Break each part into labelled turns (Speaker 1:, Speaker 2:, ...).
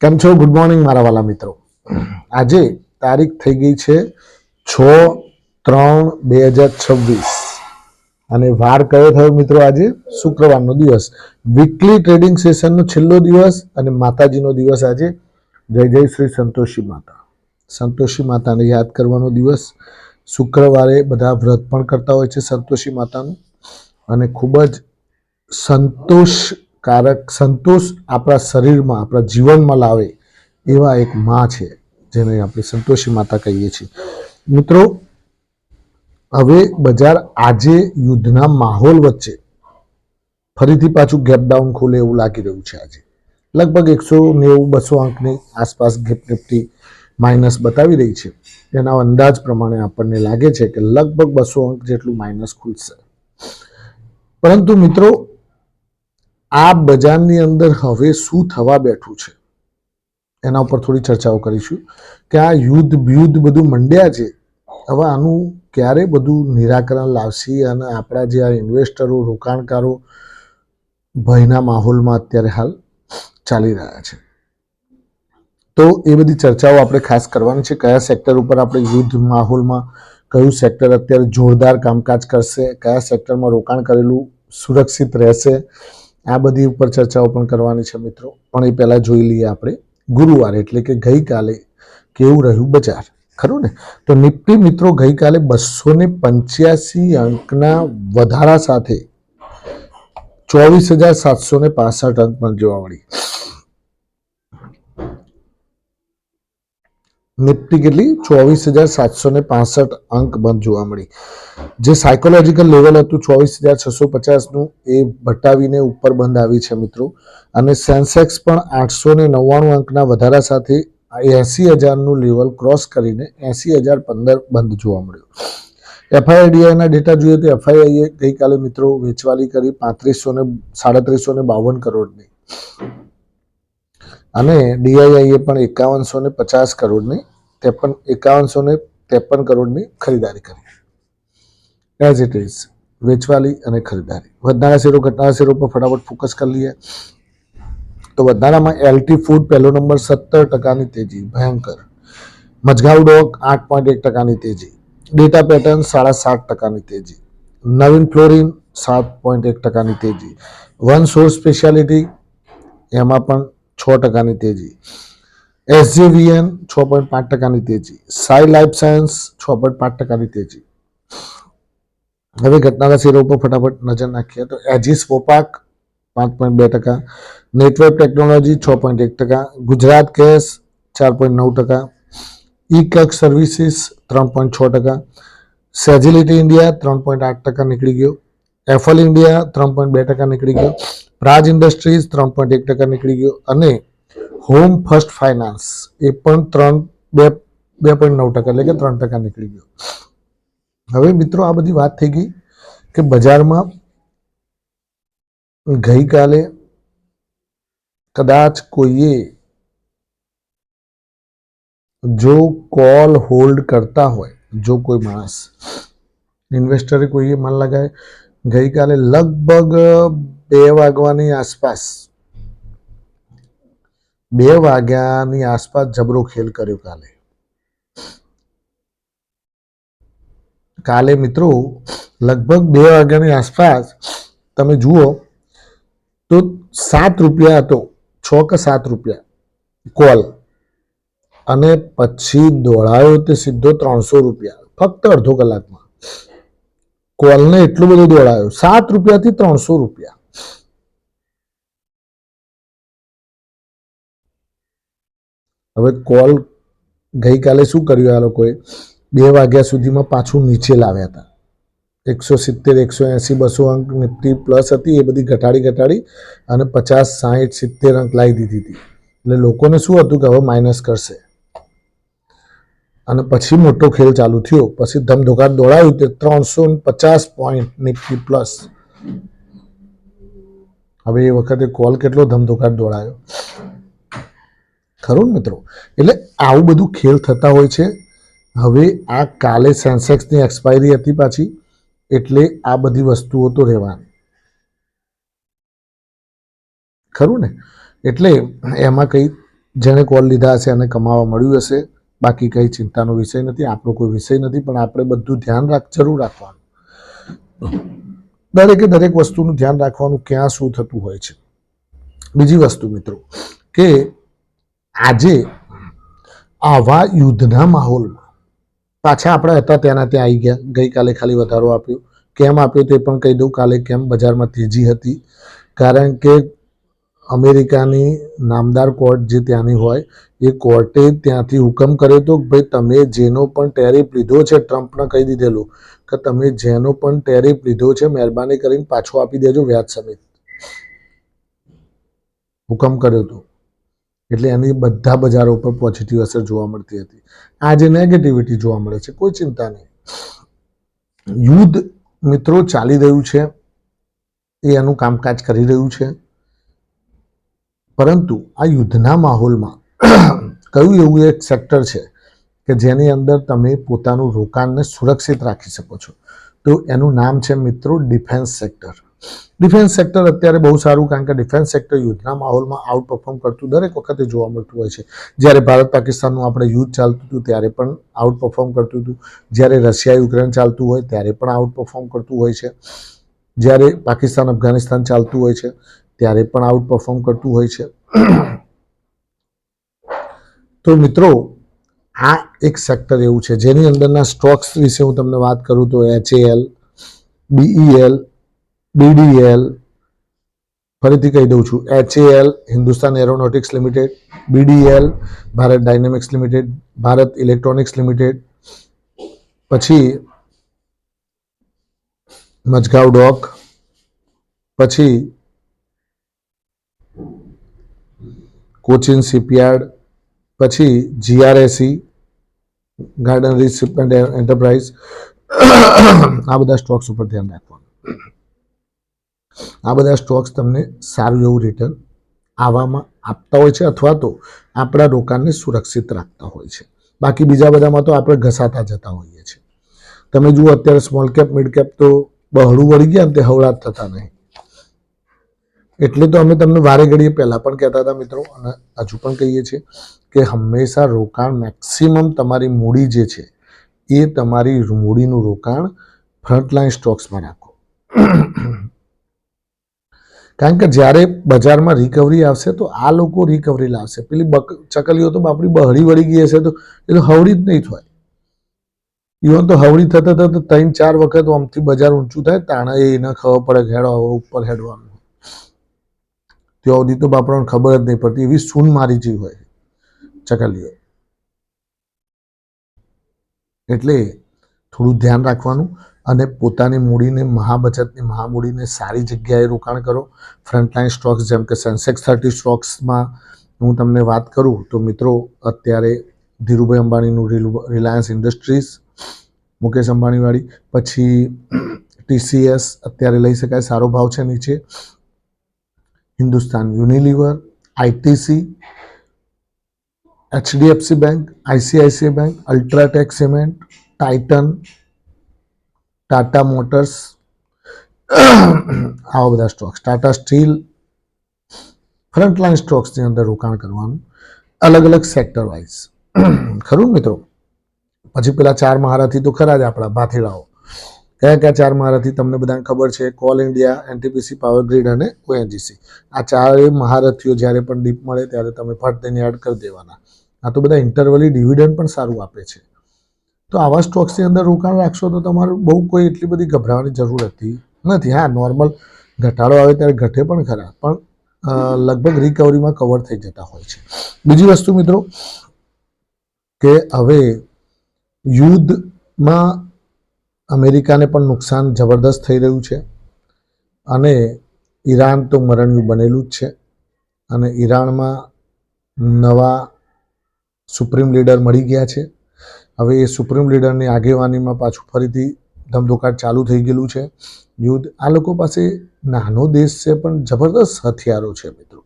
Speaker 1: કેમ છો? Good morning મારા વાલા મિત્રો. આજે તારીખ થઈ ગઈ છે 6/3/2026 અને વાર કયો થયો મિત્રો? આજે શુક્રવારનો દિવસ, વીકલી ટ્રેડિંગ સેશનનો છેલ્લો દિવસ અને માતાજીનો દિવસ આજે. જય જય શ્રી સંતોષી માતા. સંતોષી માતાને યાદ કરવાનો દિવસ. શુક્રવારે બધા વ્રત પણ કરતા હોય છે સંતોષી માતાનું, અને ખૂબ જ સંતોષ આપણા શરીરમાં, આપણા જીવનમાં લાવે એવા એક માં છે, જેને આપણે સંતોષી માતા કહીએ છીએ. મિત્રો, હવે બજાર આજે યુદ્ધના માહોલ વચ્ચે ફરીથી પાછું ગેપ ડાઉન ખોલે એવું લાગી રહ્યું છે. આજે લગભગ 190-200 અંકની આસપાસ ગેપ નિફ્ટી માઇનસ બતાવી રહી છે. એના અંદાજ પ્રમાણે આપણને લાગે છે કે લગભગ 200 અંક જેટલું માઇનસ ખુલશે. પરંતુ મિત્રો, આ બજારની અંદર હવે શું થવા બેઠું છે એના ઉપર થોડી ચર્ચાઓ કરીશું કે આ યુદ્ધ બધું મંડ્યા છે, હવે આનું ક્યારે બધું નિરાકરણ લાવશે અને આપણા જે આ ઇન્વેસ્ટરો, રોકાણકારો ભયના માહોલમાં અત્યારે હાલ ચાલી રહ્યા છે. તો એ બધી ચર્ચાઓ આપણે ખાસ કરવાની છે. કયા સેક્ટર ઉપર આપણે યુદ્ધ માહોલમાં કયું સેક્ટર અત્યારે જોરદાર કામકાજ કરશે, કયા સેક્ટરમાં રોકાણ કરેલું સુરક્ષિત રહેશે, આ બધી ઉપર ચર્ચાઓ પણ કરવાની છે મિત્રો. પણ એ પહેલાં જોઈ લઈએ આપણે ગુરુવાર એટલે કે ગઈકાલે કેવું રહ્યું બજાર, ખરું ને? તો નિફ્ટી મિત્રો ગઈકાલે 285 અંકના વધારા સાથે 24,765 અંક પર જોવા મળી. નિફ્ટી કેટલી? 24,765 અંક બંધ જોવા મળી. જે સાયકોલોજીકલ લેવલ હતું 24,650નું, એ વટાવીને ઉપર બંધ આવી છે મિત્રો. અને સેન્સેક્સ પણ 899 અંકના વધારા સાથે 80,000નું લેવલ ક્રોસ કરીને 80,015 બંધ જોવા મળ્યું. એફઆઈઆઈડીઆઈના ડેટા જોઈએ તો એફઆઈઆઈએ ગઈકાલે મિત્રો વેચવાલી કરી 3752 કરોડની, અને ડીઆઈઆઈએ પણ 5150 કરોડની 5153 કરોડની ખરીદારી કરી. એઝ ઇટ ઇઝ વેચવાલી અને ખરીદારી. વધનારા શેરો ઘટનારા શેરો પર ફટાફટ ફોકસ કરી લઈએ. તો વધનારામાં એલટી ફૂડ પહેલો નંબર, 17% તેજી, ભયંકર. મજગાઉ ડોક 8.1% તેજી. ડેટા પેટર્ન 7.5% તેજી. નવીન ફ્લોરિન 7.1% તેજી. વન સોર્સ સ્પેશિયાલિટી એમાં પણ 6% તેજી. એસજેવીએન 6.5% તેજી. સાઈ લાઈફ સાયન્સ 6.5% તેજી. હવે ઘટનારા શેરો ઉપર ફટાફટ નજર નાખીએ તો Aegis Vopak 5.2%, network technology 6.1%, Gujarat gas 4.9%, ઈ-કક સર્વિસીસ 3.6%, સેજિલિટી ઇન્ડિયા 3.8% નીકળી ગયો, એફલ ઇન્ડિયા 3.2% નીકળી ગયો, પ્રાજ ઇન્ડસ્ટ્રીઝ 3.1% નીકળી ગયો, અને હોમ ફર્સ્ટ ફાઇનાન્સ એ પણ 2.9% એટલે કે 3% નીકળી ગયો. હવે મિત્રો, આ બધી વાત થઈ ગઈ કે બજારમાં ગઈકાલે કદાચ કોઈએ જો કોલ હોલ્ડ કરતા હોય, જો કોઈ માણસ ઇન્વેસ્ટરે કોઈએ મન લગાવે, ગઈકાલે લગભગ 2 વાગ્યાની આસપાસ જબરો ખેલ કર્યો. કાલે મિત્રો લગભગ 2 વાગ્યાની આસપાસ તમે જુઓ તો 7 રૂપિયા હતો, 6 કે 7 રૂપિયા કોલ, અને પછી દોડાયો તે સીધો 300 રૂપિયા ફક્ત અડધો કલાકમાં. કોલને એટલું બધું દોડાયો, 7 રૂપિયાથી 300 રૂપિયા. હવે કોલ ગઈકાલે શું કર્યું આ લોકોએ? 2 વાગ્યા સુધીમાં પાછું નીચે લાવ્યા હતા. 170, 180, 200 અંક નિફ્ટી પ્લસ હતી, એ બધી ઘટાડી અને 50, 60, 70 અંક લાવી દીધી હતી. એટલે લોકોને શું હતું કે હવે માઇનસ કરશે, અને પછી મોટો ખેલ ચાલુ થયો. પછી ધમધોકાર દોડાયું તે 350 પોઈન્ટ નિફ્ટી પ્લસ. હવે એ વખતે કોલ કેટલો ધમધોકાર દોડાયો, ખરું મિત્રો? એટલે આવું બધું ખેલ થતા હોય છે. હવે આ કાલે સેન્સેક્સની એક્સપાયરી હતી પાછી, એટલે આ બધી વસ્તુઓ તો રહેવાની, ખરું ને? એટલે એમાં કંઈ જેણે કોલ લીધા હશે એને કમાવા મળ્યું હશે. બાકી કંઈ ચિંતાનો વિષય નથી, આપણો કોઈ વિષય નથી, પણ આપણે બધું ધ્યાન જરૂર રાખવાનું. દરેકે દરેક વસ્તુનું ધ્યાન રાખવાનું ક્યાં શું થતું હોય છે. બીજી વસ્તુ મિત્રો કે આજે આવા યુદ્ધના માહોલમાં પાછા આપણે હતા ત્યાંના ત્યાં આવી ગયા. ગઈકાલે ખાલી વધારો આપ્યો, કેમ આપ્યો તે પણ કહી દઉં. કાલે કેમ બજારમાં તેજી હતી? કારણ કે અમેરિકાની નામદાર કોર્ટ જે ત્યાંની હોય એ કોર્ટે ત્યાંથી હુકમ કર્યો હતો કે ભાઈ તમે જેનો પણ ટેરિફ લીધો છે, ટ્રમ્પને કહી દીધેલું કે તમે જેનો પણ ટેરિફ લીધો છે મહેરબાની કરીને પાછો આપી દેજો વ્યાજ સમેત. હુકમ કર્યો હતો. એટલે એની બધા બજારો ઉપર પોઝિટિવ અસર જોવા મળતી હતી. આજે નેગેટિવિટી જોવા મળે છે. કોઈ ચિંતા નહીં. યુદ્ધ મિત્રો ચાલી રહ્યું છે, એ એનું કામકાજ કરી રહ્યું છે. પરંતુ આ યુદ્ધના માહોલમાં કયું એવું એક સેક્ટર છે કે જેની અંદર તમે પોતાનું રોકાણને સુરક્ષિત રાખી શકો છો? તો એનું નામ છે મિત્રો ડિફેન્સ સેક્ટર. ડિફેન્સ સેક્ટર અત્યારે બહુ સારું, કારણ કે ડિફેન્સ સેક્ટર યુદ્ધના માહોલમાં આઉટ પરફોર્મ કરતું દરેક વખતે જોવા મળતું હોય છે. જ્યારે ભારત પાકિસ્તાનનું આપણે યુદ્ધ ચાલતું હતું ત્યારે પણ આઉટ પરફોર્મ કરતું હતું. જ્યારે રશિયા યુક્રેન ચાલતું હોય ત્યારે પણ આઉટ પરફોર્મ કરતું હોય છે. જ્યારે પાકિસ્તાન અફઘાનિસ્તાન ચાલતું હોય છે ત્યારે પણ આઉટ પરફોર્મ કરતું હોય છે. તો મિત્રો આ એક સેક્ટર એવું છે જેની અંદરના સ્ટોક્સ વિશે હું તમને વાત કરું તો HAL, BEL, BDL, ફરીથી કહી દઉં છું, HAL Hindustan aeronautics limited, BDL Bharat dynamics limited, Bharat electronics limited, પછી મજગાંવ ડોક, પછી કોચિન શિપયાર્ડ, પછી GRSE garden reach ship and enterprise. આ બધા સ્ટોક્સ ઉપર ધ્યાન રાખવાનું. આ બધા સ્ટોક્સ તમને સારું એવું રિટર્ન આવવામાં આપતા હોય છે અથવા તો આપણા રોકાણને સુરક્ષિત રાખતા હોય છે. બાકી બીજા બધામાં તો આપણે ઘસાતા જતા હોઈએ છીએ. તમે જુઓ અત્યારે સ્મોલ કેપ મિડ કેપ તો બહળું વળી ગયા ને તે હવળા જ થતા નહીં. એટલે તો અમે તમને વારે ઘડીએ પહેલાં પણ કહેતા હતા મિત્રો, અને હજુ પણ કહીએ છીએ કે હંમેશા રોકાણ મેક્સિમમ તમારી મૂડી જે છે એ તમારી મૂડીનું રોકાણ ફ્રન્ટલાઇન સ્ટોક્સમાં રાખો. કારણ કે જ્યારે બજારમાં રિકવરી આવશે તો આ લોકો રિકવરી લાવશે. પેલી ચકલીઓ તો આપણી બહળી વળી ગઈ હશે તો એ તો હવળી જ નહીં થાય. ઇવન તો હવળી થતા થતા 3-4 વખત આમથી બજાર ઊંચું થાય તાણા એને ખબર પડે કે હેડો હવે ઉપર હેડવાનું. ત્યાં સુધી તો આપણને ખબર જ નહીં પડતી. એવી સૂન મારી જેવી હોય ચકલીઓ. એટલે થોડું ધ્યાન રાખવાનું અને પોતાની મૂડીને મહાબચતની મહામૂડીને સારી જગ્યાએ રોકાણ કરો. ફ્રન્ટલાઇન સ્ટોક્સ જેમ કે સેન્સેક્સ 30 સ્ટોક્સમાં હું તમને વાત કરું તો મિત્રો અત્યારે ધીરુભાઈ અંબાણીનું રિલાયન્સ ઇન્ડસ્ટ્રીઝ, મુકેશ અંબાણીવાળી, પછી TCS અત્યારે લઈ શકાય, સારો ભાવ છે નીચે, Hindustan Unilever, ITC, HDFC bank, ICICI bank, UltraTech cement, Titan, Tata motors, આવા બધા સ્ટોક્સ, ટાટા સ્ટીલ, ફ્રન્ટલાઇન સ્ટોક્સની અંદર રોકાણ કરવાનું અલગ અલગ સેક્ટર વાઇઝ. ખરું મિત્રો? પછી પેલા 4 મહારથી તો ખરા જ આપણા ભાથીડાઓ. કયા કયા 4 મહારથી તમને બધાને ખબર છે? Call India, NTPC, power grid અને ONGC. આ 4 મહારથીઓ જ્યારે પણ ડીપ મળે ત્યારે તમે ફટ તેને એડ કરી દેવાના. આ તો બધા ઇન્ટરવલી ડિવિડન્ડ પણ સારું આપે છે. તો આવા સ્ટોક્સની અંદર રોકાણ રાખશો તો તમારું બહુ કોઈ એટલી બધી ગભરાવાની જરૂર નથી. હા, નોર્મલ ઘટાડો આવે ત્યારે ઘટે પણ ખરા, પણ લગભગ રિકવરીમાં કવર થઈ જતા હોય છે. બીજી વસ્તુ મિત્રો કે હવે યુદ્ધમાં અમેરિકાને પણ નુકસાન જબરદસ્ત થઈ રહ્યું છે અને ઈરાન તો મરણ્યું બનેલું જ છે. અને ઈરાનમાં નવા સુપ્રીમ લીડર મળી ગયા છે. હવે એ સુપ્રીમ લીડરની આગેવાનીમાં પાછું ફરીથી ધમધોકાટ ચાલુ થઈ ગયેલું છે યુદ્ધ. આ લોકો પાસે નાનો દેશ છે પણ જબરદસ્ત હથિયારો છે મિત્રો.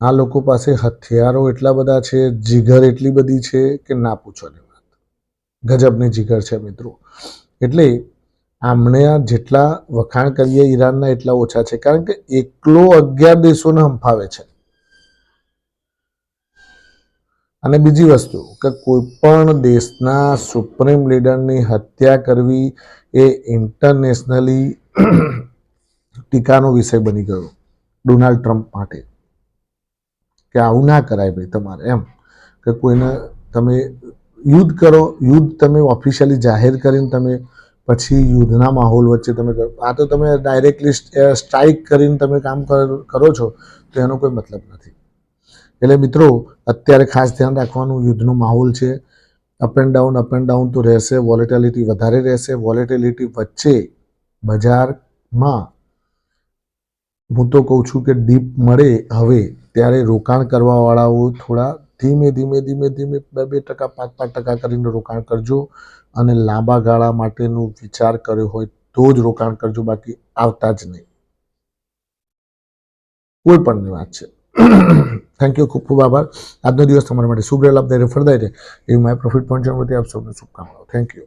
Speaker 1: આ લોકો પાસે હથિયારો એટલા બધા છે, જીગર એટલી બધી છે કે ના પૂછવાની વાત. ગજબની જીગર છે મિત્રો. એટલે આમણે જેટલા વખાણ કરીએ ઈરાનના એટલા ઓછા છે, કારણ કે એકલો 11 દેશોને હંફાવે છે. અને બીજી વસ્તુ કે કોઈ પણ દેશના સુપ્રીમ લીડરની હત્યા કરવી એ ઇન્ટરનેશનલી ટીકાનો વિષય બની ગયો ડોનાલ્ડ ટ્રમ્પ માટે, કે આવું ના કરાય ભાઈ તમારે, એમ કે કોઈને તમે યુદ્ધ કરો, યુદ્ધ તમે ઓફિશિયલી જાહેર કરીને તમે પછી યુદ્ધના માહોલ વચ્ચે તમે કરો, આ તો તમે ડાયરેક્ટલી સ્ટ્રાઇક કરીને તમે કામ કરો છો, તો એનો કોઈ મતલબ નથી. એટલે મિત્રો અત્યારે ખાસ ધ્યાન રાખવાનું, યુદ્ધનો માહોલ છે, અપ એન્ડ ડાઉન તો રહેશે, વોલેટિલિટી વધારે રહેશે. વોલેટિલિટી વચ્ચે બજારમાં હું તો કહું છું કે ડીપ મળે હવે ત્યારે રોકાણ કરવાવાળાઓ થોડા ધીમે 2% 5% કરીને રોકાણ કરજો, અને લાંબા ગાળા માટેનું વિચાર કર્યો હોય તો જ રોકાણ કરજો, બાકી આવતા જ નહીં. કોઈ પણની વાત છે. થેન્ક યુ, ખૂબ ખૂબ આભાર. આજનો દિવસ તમારા માટે શુભ રહે, લાભદાયી, ફળદાયી રહે એવી માય પ્રોફિટ પોઈન્ટ વતી આપ સૌને શુભકામનાઓ. Thank you.